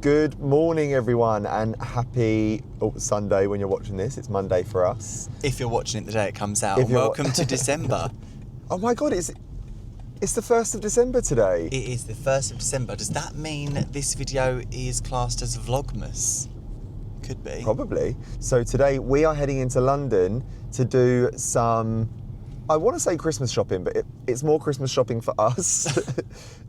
Good morning, everyone, and happy Sunday when you're watching this. It's Monday for us. If you're watching it the day it comes out, and welcome to December. Oh my God, it's the 1st of December today. It is the 1st of December. Does that mean this video is classed as Vlogmas? Could be. Probably. So today we are heading into London to do some, I want to say Christmas shopping, but it's more Christmas shopping for us.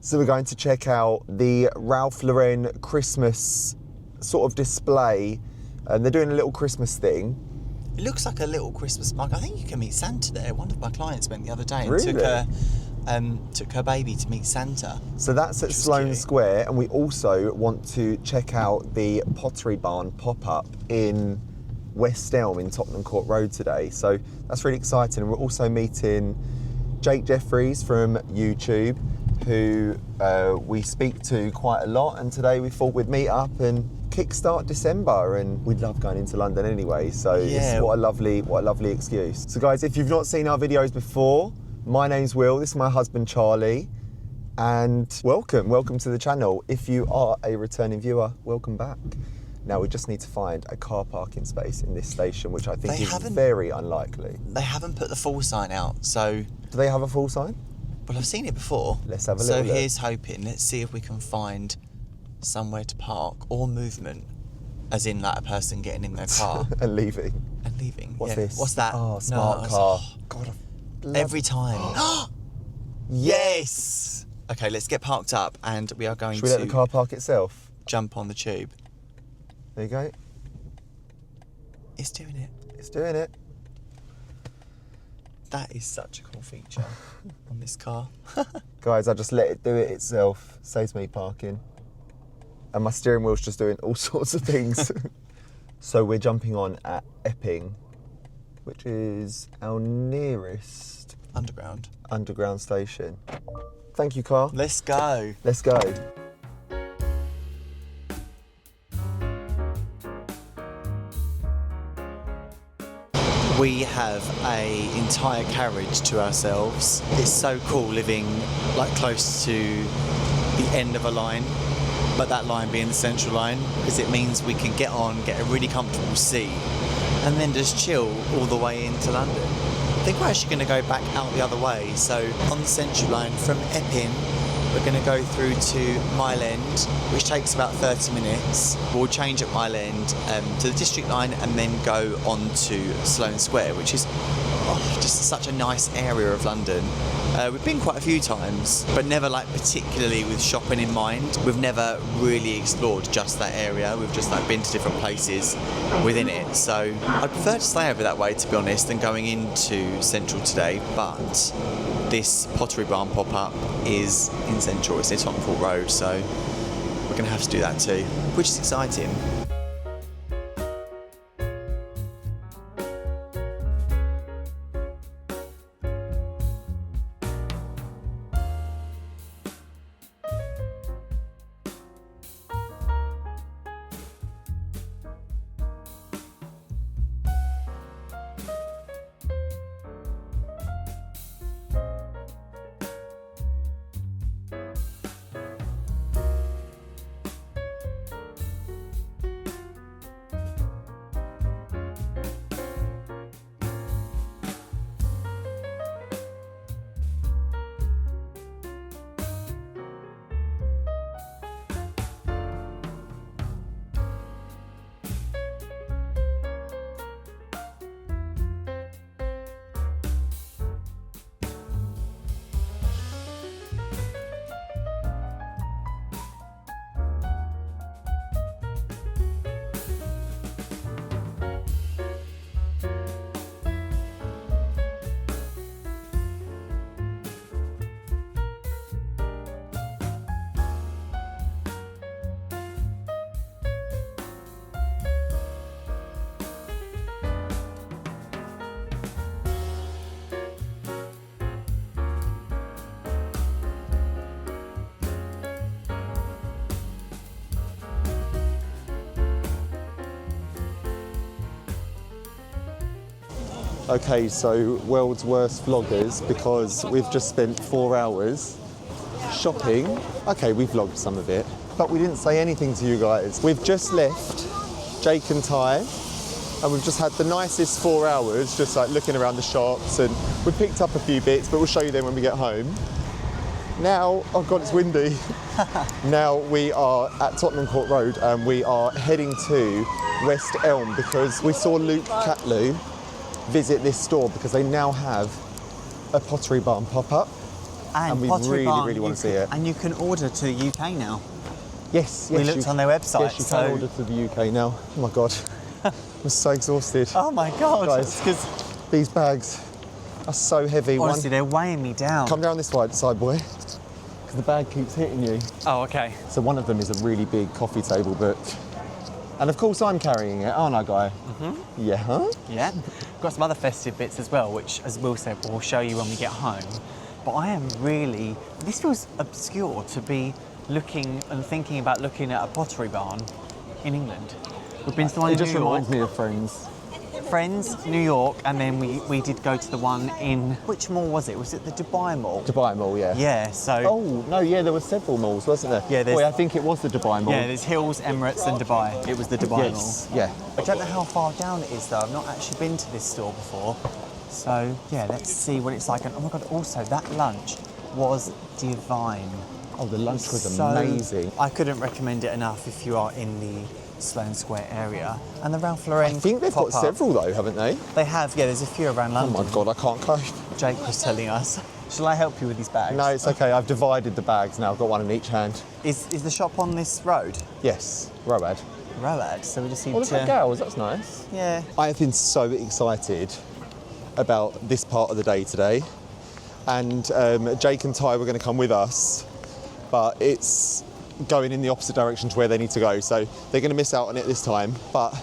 So we're going to check out the Ralph Lauren Christmas sort of display. And they're doing a little Christmas thing. It looks like a little Christmas market. I think you can meet Santa there. One of my clients went the other day and Really? took her baby to meet Santa. So that's at Sloane Square, and we also want to check out the Pottery Barn pop-up in West Elm in Tottenham Court Road today. So that's really exciting. And we're also meeting Jake Jeffries from YouTube, who we speak to quite a lot, and today we thought we'd meet up and kickstart December, and we'd love going into London anyway, so Yeah. what a lovely excuse. So guys, if you've not seen our videos before, my name's Will, this is my husband Charlie, and welcome to the channel. If you are a returning viewer, welcome back. Now we just need to find a car parking space in this station, which I think is very unlikely. They haven't put the full sign out, so... Do they have a full sign? Well, I've seen it before. Let's have a little look. So here's hoping. Let's see if we can find somewhere to park or movement, as in like a person getting in their car and leaving. What's this? What's that? Oh, smart car. Oh, God, every time. Yes. Okay, let's get parked up, and we are going Should we let the car park itself? Jump on the tube. There you go. It's doing it. It's doing it. That is such a cool feature on this car. Guys, I just let it do it itself. Saves me parking. And my steering wheel's just doing all sorts of things. So we're jumping on at Epping, which is our nearest underground station. Thank you, car. Let's go. Let's go. We have an entire carriage to ourselves. It's so cool living like close to the end of a line, but that line being the central line, because it means we can get on, get a really comfortable seat, and then just chill all the way into London. I think we're actually going to go back out the other way. So on the central line from Epping, we're going to go through to Mile End, which takes about 30 minutes. We'll change at Mile End to the District line and then go on to Sloane Square, which is just such a nice area of London. We've been quite a few times, but never like particularly with shopping in mind. We've never really explored just that area. We've just like been to different places within it. So I'd prefer to stay over that way, to be honest, than going into Central today. But this Pottery Barn pop-up is in Central. It's near Tottenham Court Road, so we're going to have to do that too, which is exciting. Okay, so world's worst vloggers, because we've just spent 4 hours shopping. Okay, we vlogged some of it. but we didn't say anything to you guys. We've just left Jake and Ty, and we've just had the nicest 4 hours, just like looking around the shops, and we picked up a few bits, but we'll show you them when we get home. Now, oh God, it's windy. Now we are at Tottenham Court Road, and we are heading to West Elm because we saw Luke Catlew visit this store because they now have a Pottery Barn pop-up. And we Pottery Barn, really want to see it. And you can order to the UK now. Yes, We looked on their website. Yes, you can order to the UK now. Oh my God, I'm so exhausted. Oh my God. Guys, Because these bags are so heavy. honestly, they're weighing me down. Come down this side, boy, because the bag keeps hitting you. Oh, okay. So one of them is a really big coffee table book. And of course I'm carrying it, aren't I, Guy? Mm-hmm. Yeah, huh? Yeah. Got some other festive bits as well, which, as Will said, we'll show you when we get home. But I am really, this feels obscure to be looking and thinking about looking at a Pottery Barn in England. We've been to the one in New York. It just reminds me of Friends. Friends, New York, and then we did go to the one in, which mall was it? Was it the Dubai Mall? Dubai Mall, yeah. Yeah, so... Oh, no, yeah, there were several malls, wasn't there? Yeah, Boy, I think it was the Dubai Mall. Yeah, there's Hills, Emirates and Dubai. It was the Dubai Yes, Mall. yeah. I don't know how far down it is though. I've not actually been to this store before. So, yeah, let's see what it's like. And oh my God, also that lunch was divine. Oh, the lunch was So, amazing. I couldn't recommend it enough if you are in the Sloane Square area. And the Ralph Lauren I think they've got pop-up. several though, haven't they? They have, yeah, there's a few around Oh London. my God, I can't cope. Jake was telling us. Shall I help you with these bags? No, it's okay. I've divided the bags now. I've got one in each hand. Is the shop on this road? Yes, Road. Road, so we just need Oh, look to... at girls. That's nice. Yeah. I have been so excited about this part of the day today, and Jake and Ty were going to come with us, but it's going in the opposite direction to where they need to go, so they're going to miss out on it this time. But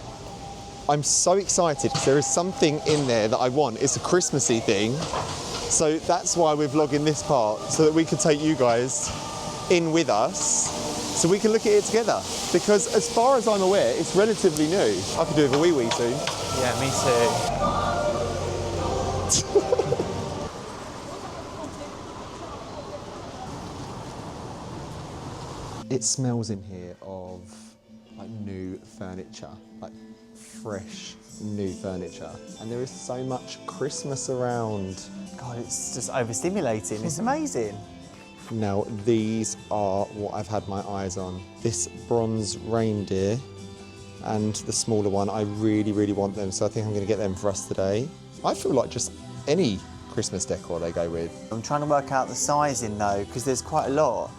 I'm so excited because there is something in there that I want. It's a Christmassy thing, so that's why we're vlogging this part, so that we can take you guys in with us, so we can look at it together. Because as far as I'm aware, it's relatively new. I could do with a wee soon. Yeah, me too. It smells in here of like new furniture, like fresh new furniture. And there is so much Christmas around. God, it's just overstimulating. It's amazing. Now, these are what I've had my eyes on. This bronze reindeer and the smaller one, I really, really want them. So I think I'm gonna get them for us today. I feel like just any Christmas decor they go with. I'm trying to work out the sizing though, because there's quite a lot.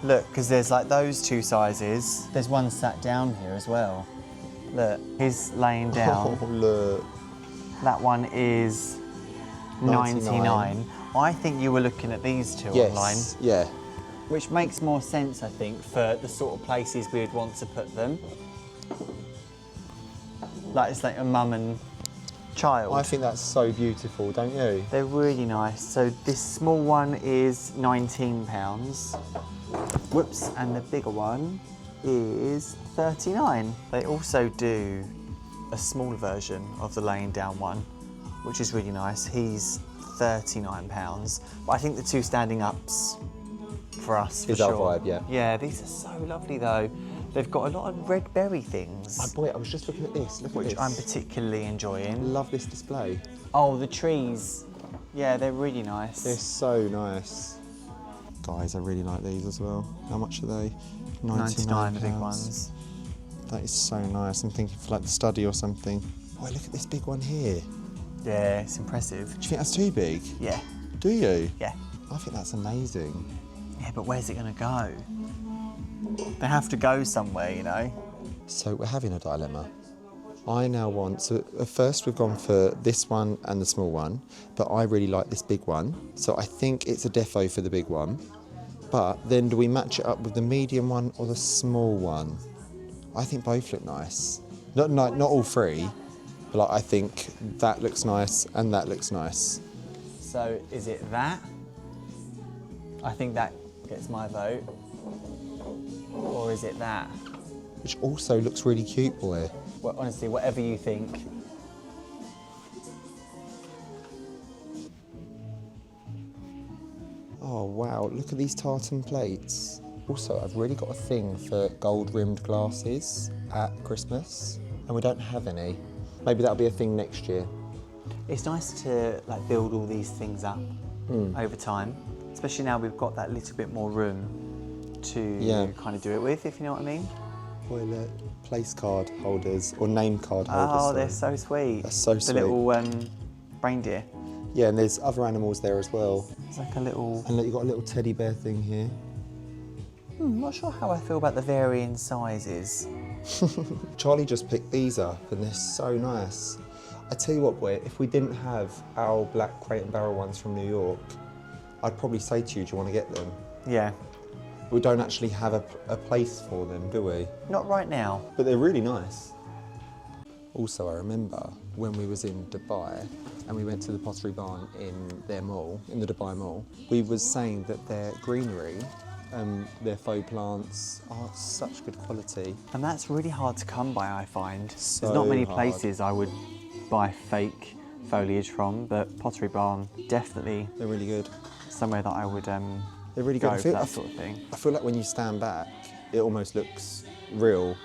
Look, because there's like those two sizes. There's one sat down here as well. Look, he's laying down. Oh, look. That one is 99. I think you were looking at these two online. Yes, yeah. Which makes more sense, I think, for the sort of places we would want to put them. Like it's like a mum and child. I think that's so beautiful, don't you? They're really nice. So this small one is £19. Whoops, and the bigger one is 39. They also do a smaller version of the laying down one, which is really nice. He's £39, but I think the two standing ups for us for Is sure. our vibe, yeah. Yeah, these are so lovely though. They've got a lot of red berry things, Oh boy, I was just looking at this. Look at which this. I'm particularly enjoying. Love this display. Oh, the trees. Yeah, they're really nice. They're so nice. Guys, I really like these as well. How much are they? 99, the big ones. That is so nice. I'm thinking for like the study or something. Oh, look at this big one here. Do Yeah, it's impressive. you think that's too big? Yeah, Do you? yeah. I think that's amazing. Yeah, but where's it going to go? They have to go somewhere, you know? So we're having a dilemma. I now want, so at first we've gone for this one and the small one, but I really like this big one. So I think it's a defo for the big one. But then do we match it up with the medium one or the small one? I think both look nice. Not all three, but like, I think that looks nice and that looks nice. So is it that? I think that gets my vote. Or is it that? Which also looks really cute, boy. Well, honestly, whatever you think. Oh wow, look at these tartan plates. Also, I've really got a thing for gold-rimmed glasses at Christmas, and we don't have any. Maybe that'll be a thing next year. It's nice to like build all these things up over time, especially now we've got that little bit more room to kind of do it with, if you know what I mean. Toilet place card holders or name card holders. Oh, they're so sweet. That's so sweet. The little reindeer. Yeah, and there's other animals there as well. It's like a little... And look, you've got a little teddy bear thing here. not sure how I feel about the varying sizes. Charlie just picked these up and they're so nice. I tell you what, boy, if we didn't have our black crate and barrel ones from New York, I'd probably say to you, do you want to get them? Yeah. We don't actually have a place for them, do we? Not right now. But they're really nice. Also, I remember when we was in Dubai and we went to the Pottery Barn in their mall, in the Dubai mall, we was saying that their greenery, their faux plants are such good quality. And that's really hard to come by, I find. So There's not many hard. places I would buy fake foliage from, but Pottery Barn, definitely They're really good. somewhere that I would They're really good. go for that sort of thing. I feel like when you stand back, it almost looks real.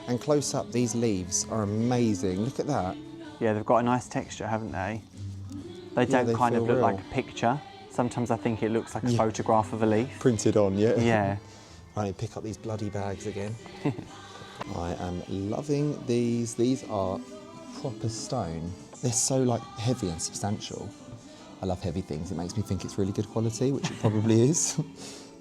And close up, these leaves are amazing. Look at that. Yeah, they've got a nice texture, haven't they? They don't they kind of feel look real. like a picture. Sometimes I think it looks like a photograph of a leaf. Printed on, yeah. Yeah. I need to pick up these bloody bags again. I am loving these. These are proper stone. They're so like heavy and substantial. I love heavy things. It makes me think it's really good quality, which it probably is.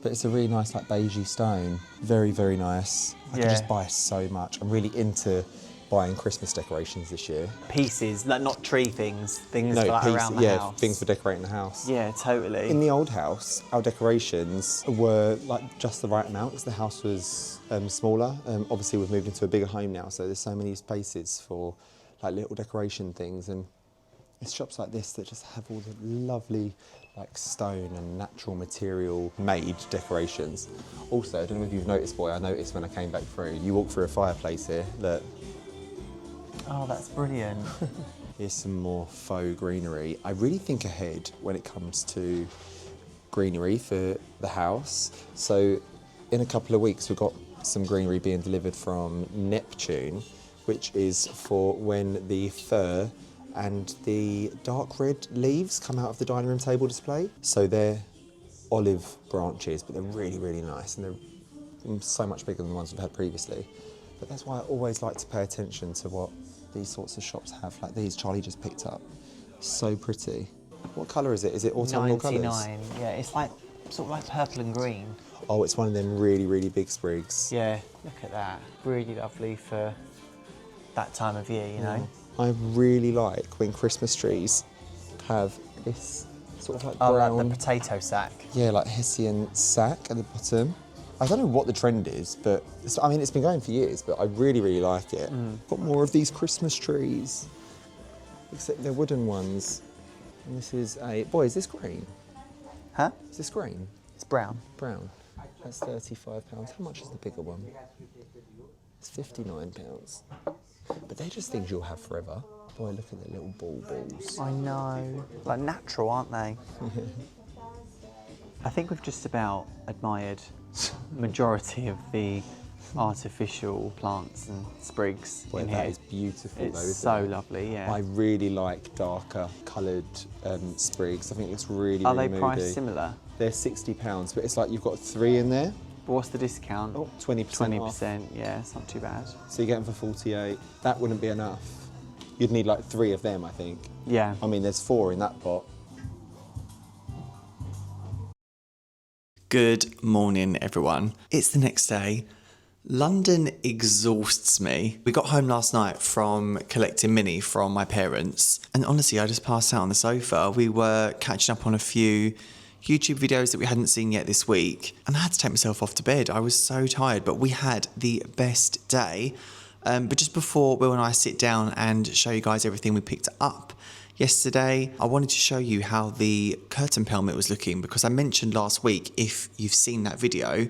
But it's a really nice like beigey stone. Very, very nice. I could just buy so much. I'm really into buying Christmas decorations this year. Pieces, like not tree things, things No, like around the house. things for decorating the house. Yeah, totally. In the old house, our decorations were like just the right amount because the house was smaller. Obviously, we've moved into a bigger home now, so there's so many spaces for like little decoration things. And it's shops like this that just have all the lovely like stone and natural material made decorations. Also, I don't know if you've noticed, boy, I noticed when I came back through, you walk through a fireplace here, look. Oh, that's brilliant. Here's some more faux greenery. I really think ahead when it comes to greenery for the house. So in a couple of weeks, we've got some greenery being delivered from Neptune, which is for when the fir and the dark red leaves come out of the dining room table display. So they're olive branches, but they're really, really nice. And they're so much bigger than the ones we've had previously. But that's why I always like to pay attention to what these sorts of shops have, like these Charlie just picked up. So pretty. What colour is it? Is it autumnal colours? 99, yeah, it's like sort of like purple and green. Oh, it's one of them really, really big sprigs. Yeah, look at that. Really lovely for that time of year, you know? I really like when Christmas trees have this sort of like Oh, brown... like the potato sack. Yeah, like Hessian sack at the bottom. I don't know what the trend is, but I mean, it's been going for years, but I really, really like it. Got more of these Christmas trees, except they're wooden ones. And this is a, boy, is this green? Huh? Is this green? It's brown. Brown. That's £35. How much is the bigger one? It's £59. But they're just things you'll have forever. Boy, look at the little balls. I know. Like natural, aren't they? I think we've just about admired majority of the artificial plants and sprigs Boy, in that here. is beautiful It's though, isn't so it? lovely, yeah. I really like darker coloured sprigs. I think it looks really, Are really they moody. priced similar? They're £60, but it's like you've got 3 in there. But what's the discount? Oh, 20% off. 20%, yeah, it's not too bad. So you get them for 48. That wouldn't be enough. You'd need like 3 of them, I think. Yeah. I mean, there's 4 in that pot. Good morning, everyone. It's the next day. London exhausts me. We got home last night from collecting Minnie from my parents, and honestly, I just passed out on the sofa. We were catching up on a few YouTube videos that we hadn't seen yet this week, and I had to take myself off to bed. I was so tired, but we had the best day. But just before Will and I sit down and show you guys everything we picked up yesterday, I wanted to show you how the curtain pelmet was looking, because I mentioned last week, if you've seen that video,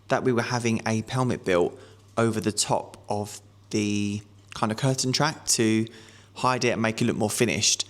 that we were having a pelmet built over the top of the kind of curtain track to hide it and make it look more finished.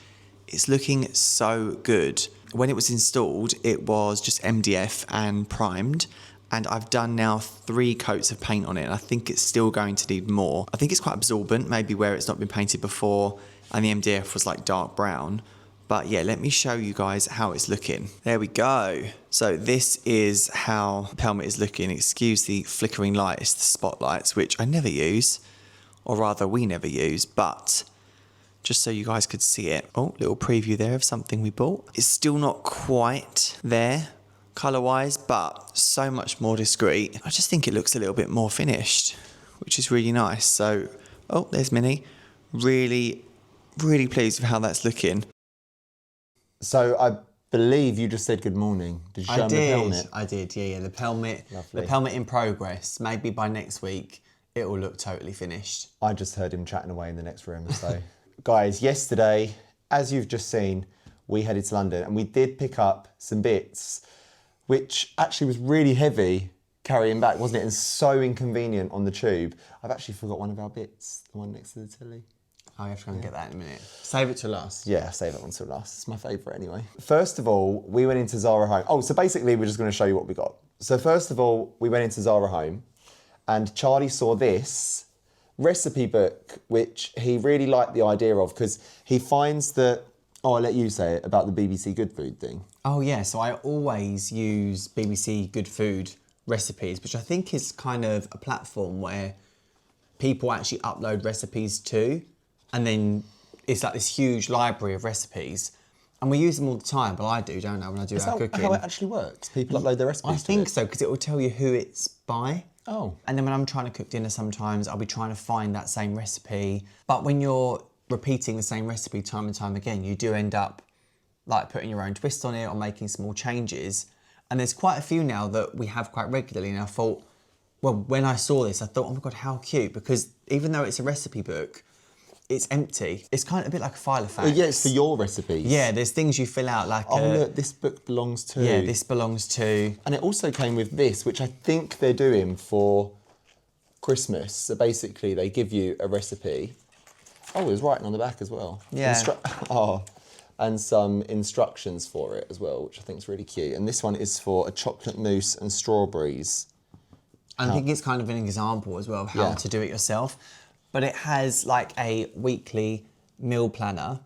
It's looking so good. When it was installed, it was just MDF and primed, and I've done now 3 coats of paint on it, and I think it's still going to need more. I think it's quite absorbent, maybe where it's not been painted before and the MDF was like dark brown. But yeah, let me show you guys how it's looking. There we go. So this is how the pelmet is looking. Excuse the flickering light, it's the spotlights, which I never use, or rather we never use, but just so you guys could see it. Oh, little preview there of something we bought. It's still not quite there colour-wise, but so much more discreet. I just think it looks a little bit more finished, which is really nice. So, oh, there's Minnie. Really, really pleased with how that's looking. So I believe you just said good morning. Did you show him the pelmet? I did, yeah. The pelmet, Lovely. the pelmet in progress. Maybe by next week, it will look totally finished. I just heard him chatting away in the next room. So, guys, yesterday, as you've just seen, we headed to London and we did pick up some bits, which actually was really heavy carrying back, wasn't it? And so inconvenient on the tube. I've actually forgot one of our bits, the one next to the telly. Oh, you have to go and get that in a minute. Save it to last. Yeah, save that one till last. It's my favourite anyway. First of all, we went into Zara Home. Oh, so basically we're just going to show you what we got. So first of all, we went into Zara Home and Charlie saw this recipe book, which he really liked the idea of because he finds that, oh, I'll let you say it, about the BBC Good Food thing. Oh yeah, so I always use BBC Good Food recipes, which I think is kind of a platform where people actually upload recipes to, and then it's like this huge library of recipes. And we use them all the time, but I do, don't I, when I do our cooking. How it actually works? People upload their recipes I think so, because it will tell you who it's by. Oh. And then when I'm trying to cook dinner sometimes, I'll be trying to find that same recipe. But when you're repeating the same recipe time and time again, you do end up like putting your own twist on it or making small changes. And there's quite a few now that we have quite regularly. And I thought, well, when I saw this, I thought, oh my God, how cute. Because even though it's a recipe book, it's empty. It's kind of a bit like a file of facts. Yeah, it's for your recipes. Yeah, there's things you fill out like look, this book belongs to... Yeah, this belongs to... And it also came with this, which I think they're doing for Christmas. So basically, they give you a recipe. Oh, there's writing on the back as well. Yeah. And some instructions for it as well, which I think is really cute. And this one is for a chocolate mousse and strawberries. I think it's kind of an example as well of how to do it yourself. But it has like a weekly meal planner,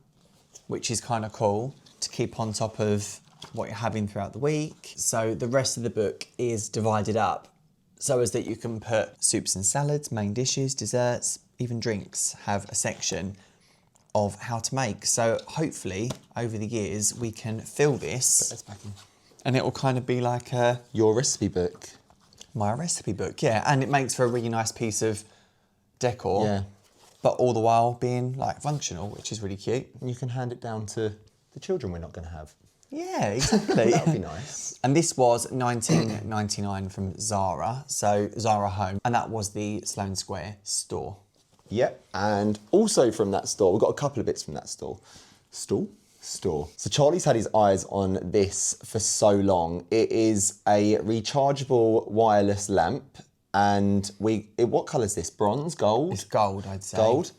which is kind of cool to keep on top of what you're having throughout the week. So the rest of the book is divided up so as that you can put soups and salads, main dishes, desserts, even drinks have a section of how to make. So hopefully over the years we can fill this and it will kind of be like your recipe book. My recipe book, yeah. And it makes for a really nice piece of decor, but all the while being like functional, which is really cute. And you can hand it down to the children we're not going to have. Yeah, exactly. That would be nice. And this was £19.99 from Zara, so Zara Home, and that was the Sloane Square store. Yep, and also from that store, we've got a couple of bits from that store. Store. So Charlie's had his eyes on this for so long. It is a rechargeable wireless lamp. And what colour is this? Bronze? Gold? It's gold, I'd say. Gold?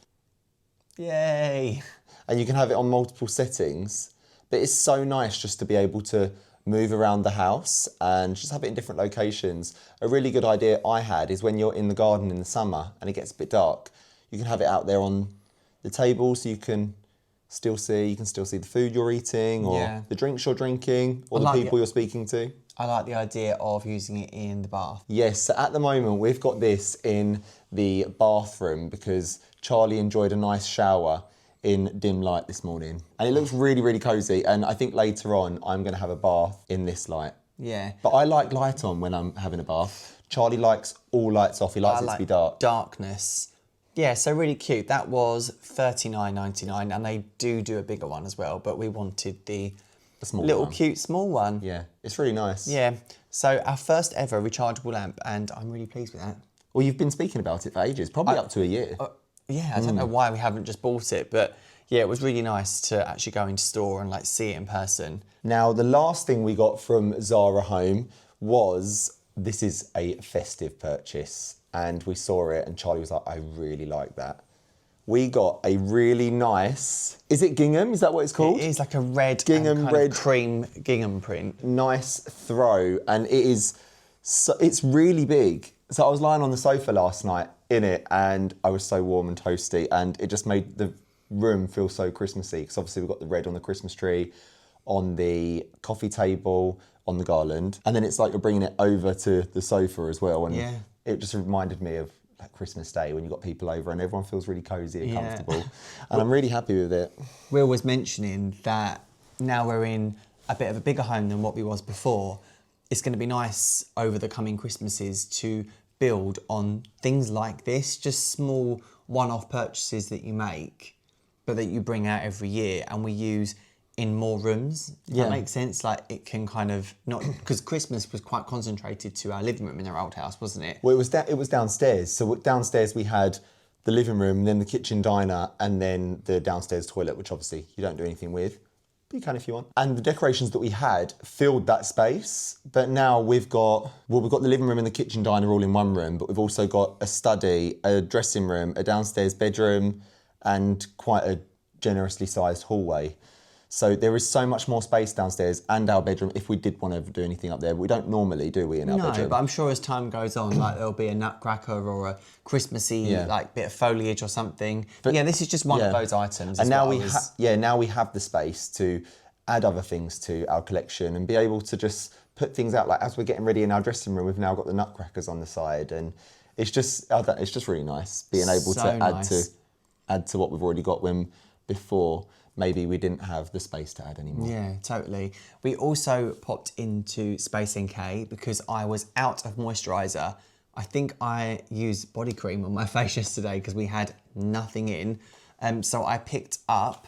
Yay! And you can have it on multiple settings. But it's so nice just to be able to move around the house and just have it in different locations. A really good idea I had is when you're in the garden in the summer and it gets a bit dark, you can have it out there on the table so you can still see the food you're eating or the drinks you're drinking or the people you're speaking to. I like the idea of using it in the bath. Yes, so at the moment we've got this in the bathroom because Charlie enjoyed a nice shower in dim light this morning. And it looks really, really cosy. And I think later on I'm going to have a bath in this light. Yeah. But I like light on when I'm having a bath. Charlie likes all lights off. He likes it to be dark. Darkness. Yeah, so really cute. That was $39.99 and they do a bigger one as well, but we wanted the little cute small one. Yeah, it's really nice. Yeah, so our first ever rechargeable lamp and I'm really pleased with that. Well, you've been speaking about it for ages, probably up to a year. Yeah, I don't know why we haven't just bought it, but yeah, it was really nice to actually go into store and like see it in person. Now, the last thing we got from Zara Home was, this is a festive purchase. And we saw it and Charlie was like, I really like that. We got a really nice, is it gingham? Is that what it's called? It is like a red gingham, red cream gingham print. Nice throw. And it is So it's really big. So I was lying on the sofa last night in it and I was so warm and toasty and it just made the room feel so Christmassy because obviously we've got the red on the Christmas tree, on the coffee table, on the garland. And then it's like you're bringing it over to the sofa as well. And it just reminded me of like Christmas Day when you've got people over and everyone feels really cosy and comfortable. And I'm really happy with it. Will was mentioning that now we're in a bit of a bigger home than what we was before. It's going to be nice over the coming Christmases to build on things like this, just small one-off purchases that you make, but that you bring out every year and we use in more rooms. Does that make sense? Like it can kind of not, because Christmas was quite concentrated to our living room in our old house, wasn't it? Well, it was downstairs. So downstairs we had the living room, then the kitchen diner, and then the downstairs toilet, which obviously you don't do anything with. But you can if you want. And the decorations that we had filled that space, but now we've got the living room and the kitchen diner all in one room, but we've also got a study, a dressing room, a downstairs bedroom, and quite a generously sized hallway. So there is so much more space downstairs and our bedroom if we did want to do anything up there. But we don't normally, do we, in our bedroom? No, but I'm sure as time goes on, like there'll be a nutcracker or a Christmassy like bit of foliage or something. But yeah, this is just one of those items. And now now we have the space to add other things to our collection and be able to just put things out. Like as we're getting ready in our dressing room, we've now got the nutcrackers on the side, and it's just really nice being able to add to what we've already got when before. Maybe we didn't have the space to add anymore. Yeah, totally. We also popped into Space NK because I was out of moisturiser. I think I used body cream on my face yesterday because we had nothing in. So I picked up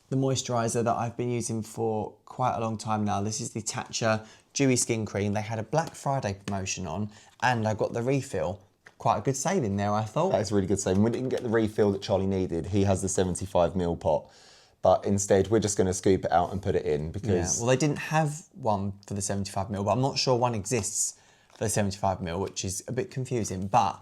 the moisturiser that I've been using for quite a long time now. This is the Tatcha Dewy Skin Cream. They had a Black Friday promotion on and I got the refill. Quite a good saving there, I thought. That is a really good saving. We didn't get the refill that Charlie needed. He has the 75ml pot. But instead, we're just going to scoop it out and put it in because... Yeah, well, they didn't have one for the 75ml, but I'm not sure one exists for the 75ml, which is a bit confusing, but...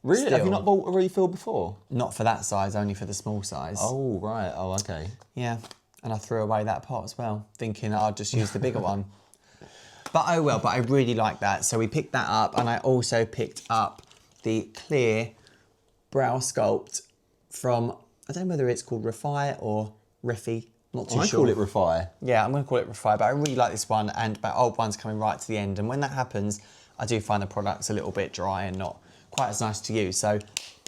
Really? Still, have you not bought a refill before? Not for that size, only for the small size. Oh, right. Oh, okay. Yeah, and I threw away that pot as well, thinking I'd just use the bigger one. But oh well, but I really like that. So we picked that up, and I also picked up the clear brow sculpt from... I don't know whether it's called Refi or... Refi, not too sure. I call it Refi. Yeah, I'm going to call it Refi, but I really like this one and my old one's coming right to the end. And when that happens, I do find the product's a little bit dry and not quite as nice to use. So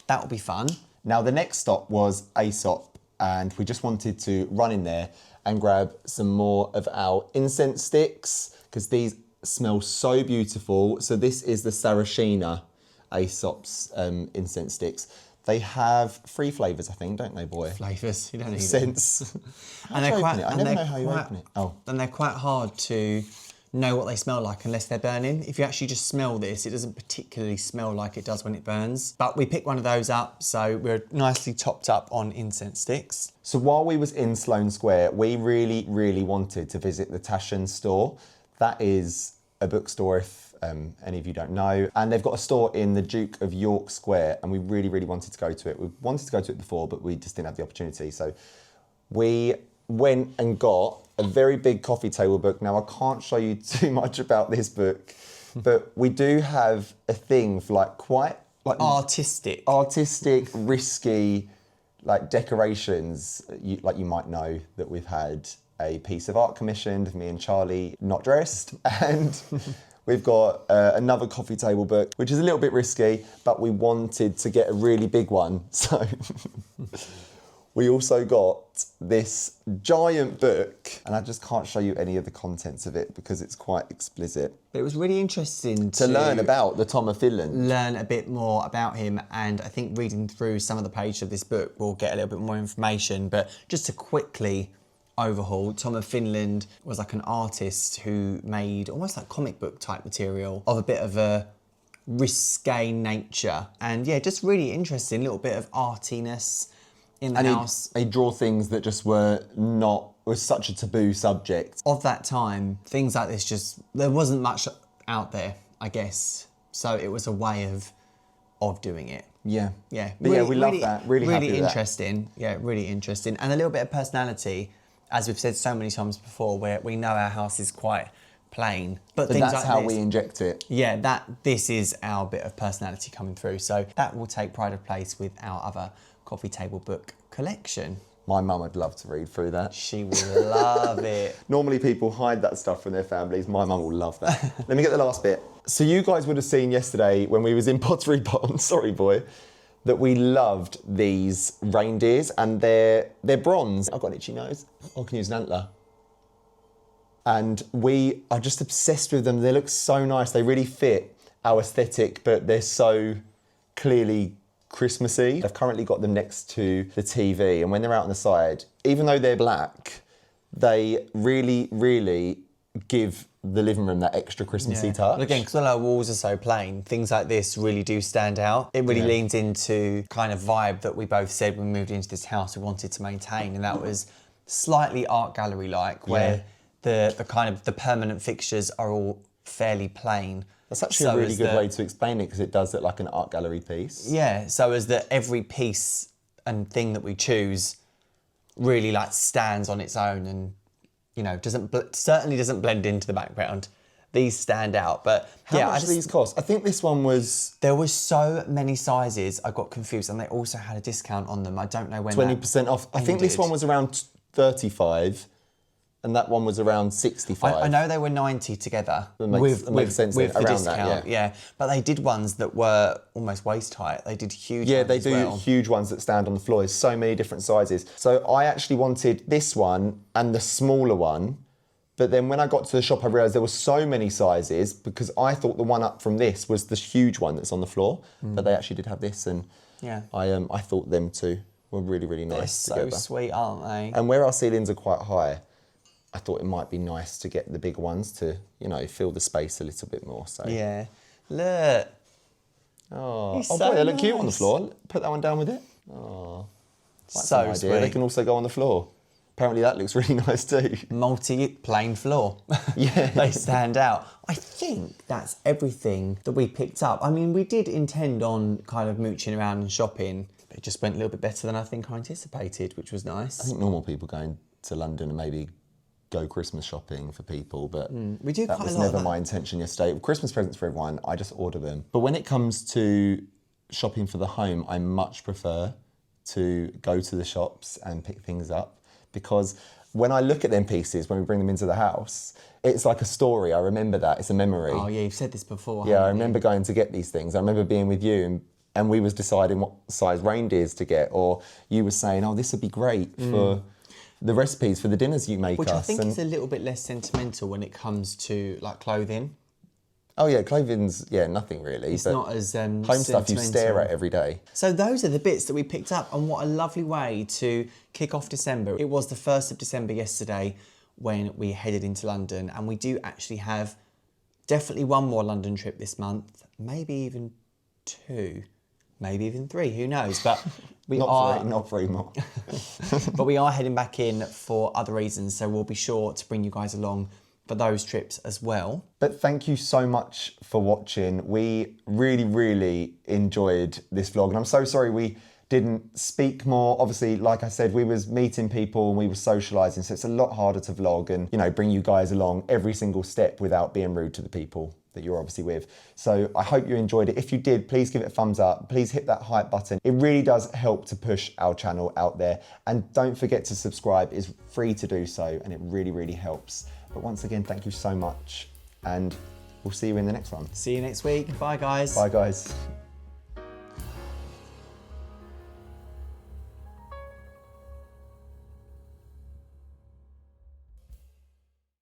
that will be fun. Now the next stop was Aesop and we just wanted to run in there and grab some more of our incense sticks because these smell so beautiful. So this is the Sarashina Aesop's incense sticks. They have 3 flavours, I think, don't they, boy? Flavours, you don't need Scents. And they're quite. I never know how you open it. Oh. And they're quite hard to know what they smell like unless they're burning. If you actually just smell this, it doesn't particularly smell like it does when it burns. But we picked one of those up, so we're nicely topped up on incense sticks. So while we was in Sloane Square, we really, really wanted to visit the Dachshund store. That is a bookstore, if any of you don't know. And they've got a store in the Duke of York Square, and we really, really wanted to go to it. We wanted to go to it before, but we just didn't have the opportunity. So we went and got a very big coffee table book. Now, I can't show you too much about this book, but we do have a thing for quite artistic, risky, decorations. You might know that we've had a piece of art commissioned of me and Charlie not dressed, and we've got another coffee table book, which is a little bit risky, but we wanted to get a really big one. So we also got this giant book, and I just can't show you any of the contents of it because it's quite explicit. It was really interesting to learn about the Tom of Finland. Learn a bit more about him, and I think reading through some of the pages of this book, we'll get a little bit more information, but just to quickly overhaul, Tom of Finland was like an artist who made almost like comic book type material of a bit of a risque nature. And yeah, just really interesting, little bit of artiness in the house. They draw things that just was such a taboo subject. Of that time, things like this there wasn't much out there, I guess. So it was a way of doing it. Yeah. Yeah. But we love that. Really happy with interesting. That. Yeah, really interesting. And a little bit of personality, as we've said so many times before, where we know our house is quite plain. But But things that's like how this, we inject it. yeah, this is our bit of personality coming through. So that will take pride of place with our other coffee table book collection. My mum would love to read through that. She will love it. Normally people hide that stuff from their families. My mum will love that. Let me get the last bit. So you guys would have seen yesterday when we was in Pottery Barn, sorry boy, that we loved these reindeers and they're bronze. I've got an itchy nose. I can use an antler. And we are just obsessed with them. They look so nice. They really fit our aesthetic, but they're so clearly Christmassy. I've currently got them next to the TV, and when they're out on the side, even though they're black, they really, really give the living room that extra Christmassy touch. But again, because all our walls are so plain, things like this really do stand out. It really leans into kind of vibe that we both said when we moved into this house we wanted to maintain, and that was slightly art gallery-like, where the kind of the permanent fixtures are all fairly plain. That's actually a really good way to explain it, because it does look like an art gallery piece. Yeah, so as that every piece and thing that we choose really like stands on its own and, you know, certainly doesn't blend into the background. These stand out, but How much do these cost? I think this one was... There were so many sizes, I got confused, and they also had a discount on them. I don't know when 20% off. I think this one was around 35 and that one was around 65. I know they were 90 together That makes sense with the around discount, that, yeah. But they did ones that were almost waist height. They did huge Yeah, ones they as do well. huge ones that stand on the floor. There's so many different sizes. So I actually wanted this one and the smaller one, but then when I got to the shop, I realised there were so many sizes because I thought the one up from this was the huge one that's on the floor, but they actually did have this, and I thought them two were really, really nice They're together. so sweet, aren't they? And where our ceilings are quite high, I thought it might be nice to get the bigger ones to, you know, fill the space a little bit more. So Yeah. Look. Oh, He's boy, so they look cute on the nice. floor. Put that one down with it. Oh, that's So an idea. sweet. They can also go on the floor. Apparently that looks really nice too. Multi-plane floor. Yeah. They stand out. I think that's everything that we picked up. I mean, we did intend on kind of mooching around and shopping. It just went a little bit better than I think I anticipated, which was nice. I think normal people going to London and maybe go Christmas shopping for people, but we do that quite was a lot of never that. my intention yesterday. Christmas presents for everyone, I just order them. But when it comes to shopping for the home, I much prefer to go to the shops and pick things up, because when I look at them pieces, when we bring them into the house, it's like a story. I remember that, it's a memory. Oh yeah, you've said this before. Yeah, I haven't you? remember going to get these things. I remember being with you and we was deciding what size reindeers to get, or you were saying, oh, this would be great for the recipes for the dinners you make Which us. I think and, is a little bit less sentimental when it comes to like clothing. oh yeah, clothing's, nothing really. It's but not as home stuff you stare at every day. So those are the bits that we picked up, and what a lovely way to kick off December. It was the 1st of December yesterday when we headed into London, and we do actually have definitely one more London trip this month, maybe even 2, maybe even 3, who knows, but we Not three more. but we are heading back in for other reasons, so we'll be sure to bring you guys along for those trips as well. But thank you so much for watching. We really, really enjoyed this vlog, and I'm so sorry we didn't speak more. Obviously, like I said, we was meeting people and we were socialising, so it's a lot harder to vlog and, you know, bring you guys along every single step without being rude to the people that you're obviously with. So I hope you enjoyed it. If you did, please give it a thumbs up. Please hit that hype button. It really does help to push our channel out there. And don't forget to subscribe. It's free to do so, and it really, really helps. But once again, thank you so much, and we'll see you in the next one. See you next week. Bye, guys. Bye, guys.